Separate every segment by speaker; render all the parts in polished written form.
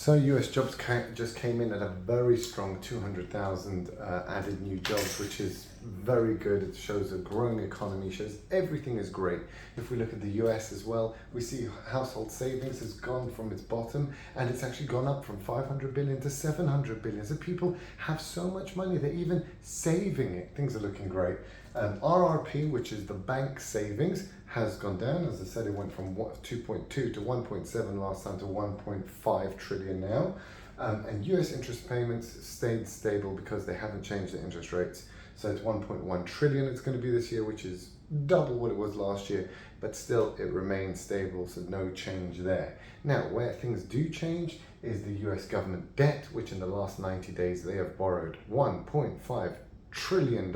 Speaker 1: So US jobs just came in at a very strong 200,000 added new jobs, which is very good. It shows a growing economy, shows everything is great. If we look at the US as well, we see household savings has gone from its bottom and it's actually gone up from 500 billion to 700 billion. So people have so much money, they're even saving it. Things are looking great. RRP, which is the bank savings, has gone down. As I said, it went from 2.2 to 1.7 last time to 1.5 trillion now. And US interest payments stayed stable because they haven't changed the interest rates. So it's 1.1 trillion it's going to be this year, which is double what it was last year, but still it remains stable, so no change there. Now, where things do change is the US government debt, which in the last 90 days they have borrowed $1.5 trillion,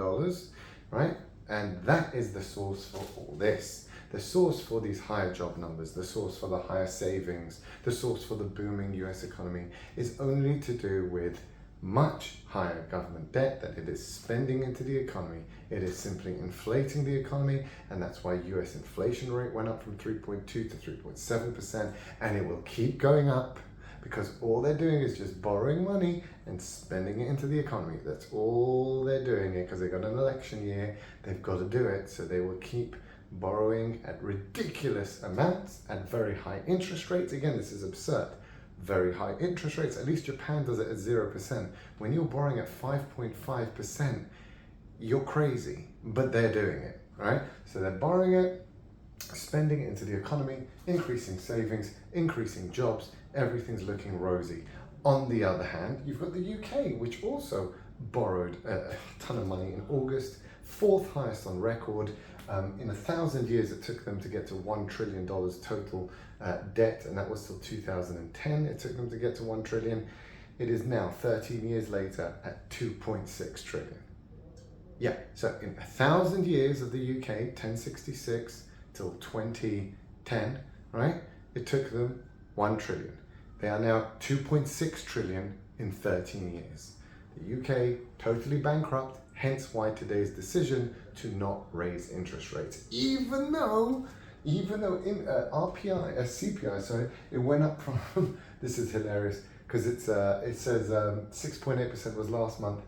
Speaker 1: right? And that is the source for all this. The source for these higher job numbers, the source for the higher savings, the source for the booming US economy is only to do with much higher government debt that it is spending into the economy. It is simply inflating the economy, and that's why US inflation rate went up from 3.2 to 3.7%, and it will keep going up because all they're doing is just borrowing money and spending it into the economy. That's all they're doing it because they've got an election year, they've got to do it, so they will keep borrowing at ridiculous amounts at very high interest rates. Again, this is absurd. Very high interest rates. At least Japan does it at 0%. When you're borrowing at 5.5%, you're crazy, but they're doing it, right? So they're borrowing it, spending it into the economy, increasing savings, increasing jobs, everything's looking rosy. On the other hand, you've got the UK, which also borrowed a ton of money in August, fourth highest on record. In 1,000 years, it took them to get to $1 trillion total debt, and that was till 2010. It took them to get to 1 trillion. It is now 13 years later at 2.6 trillion. Yeah, so in 1,000 years of the UK, 1066 till 2010, right? It took them 1 trillion. They are now 2.6 trillion in 13 years. The UK totally bankrupt, hence why today's decision to not raise interest rates. Even though in CPI, sorry, it went up from, this is hilarious, because it says 6.8% was last month.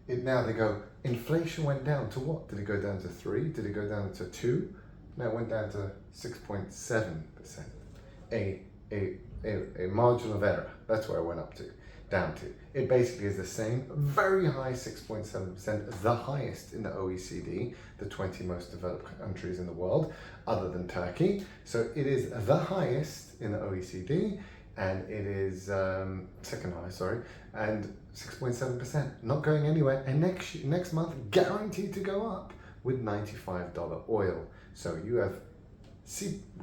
Speaker 1: Now they go, inflation went down to what? Did it go down to 3? Did it go down to 2? No, it went down to 6.7%. A margin of error. That's where it went down to. It basically is the same, very high 6.7%, the highest in the OECD, the 20 most developed countries in the world, other than Turkey. So it is the highest in the OECD, and it is second highest, sorry, and 6.7%, not going anywhere. And next month, guaranteed to go up with $95 oil. So you have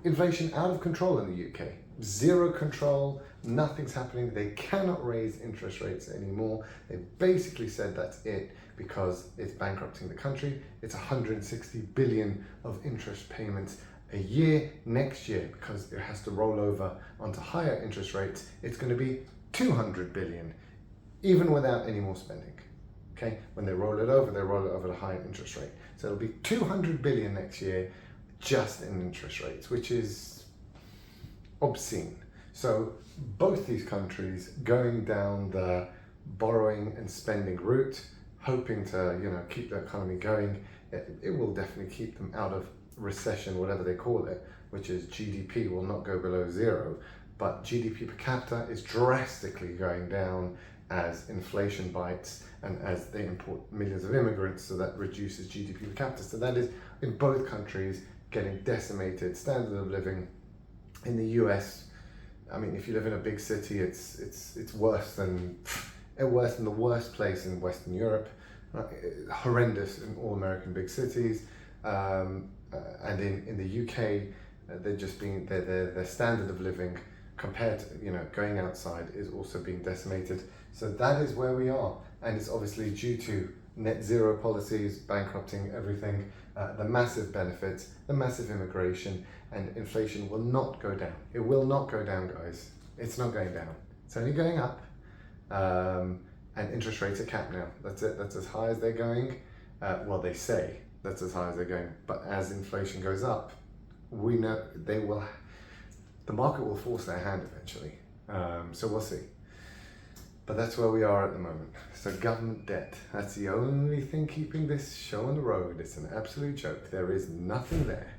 Speaker 1: inflation out of control in the UK. Zero control, nothing's happening. They cannot raise interest rates anymore. They basically said that's it because it's bankrupting the country. It's 160 billion of interest payments a year next year because it has to roll over onto higher interest rates. It's going to be 200 billion, even without any more spending. Okay, when they roll it over at a higher interest rate. So it'll be 200 billion next year just in interest rates, which is obscene. So both these countries going down the borrowing and spending route, hoping to keep the economy going. It will definitely keep them out of recession, whatever they call it, which is GDP will not go below 0, but GDP per capita is drastically going down as inflation bites and as they import millions of immigrants, so that reduces GDP per capita. So that is in both countries getting decimated. Standard of living in the US, I mean, if you live in a big city, it's worse than the worst place in Western Europe. Horrendous in all American big cities, and in the UK, their standard of living compared to going outside is also being decimated. So that is where we are, and it's obviously due to net zero policies bankrupting everything, the massive benefits, the massive immigration, and inflation will not go down. It will not go down, guys. It's not going down. It's only going up, and interest rates are capped now. That's it. That's as high as they're going. Well, they say that's as high as they're going, but as inflation goes up, we know the market will force their hand eventually. So we'll see. But that's where we are at the moment. So government debt, that's the only thing keeping this show on the road. It's an absolute joke. There is nothing there.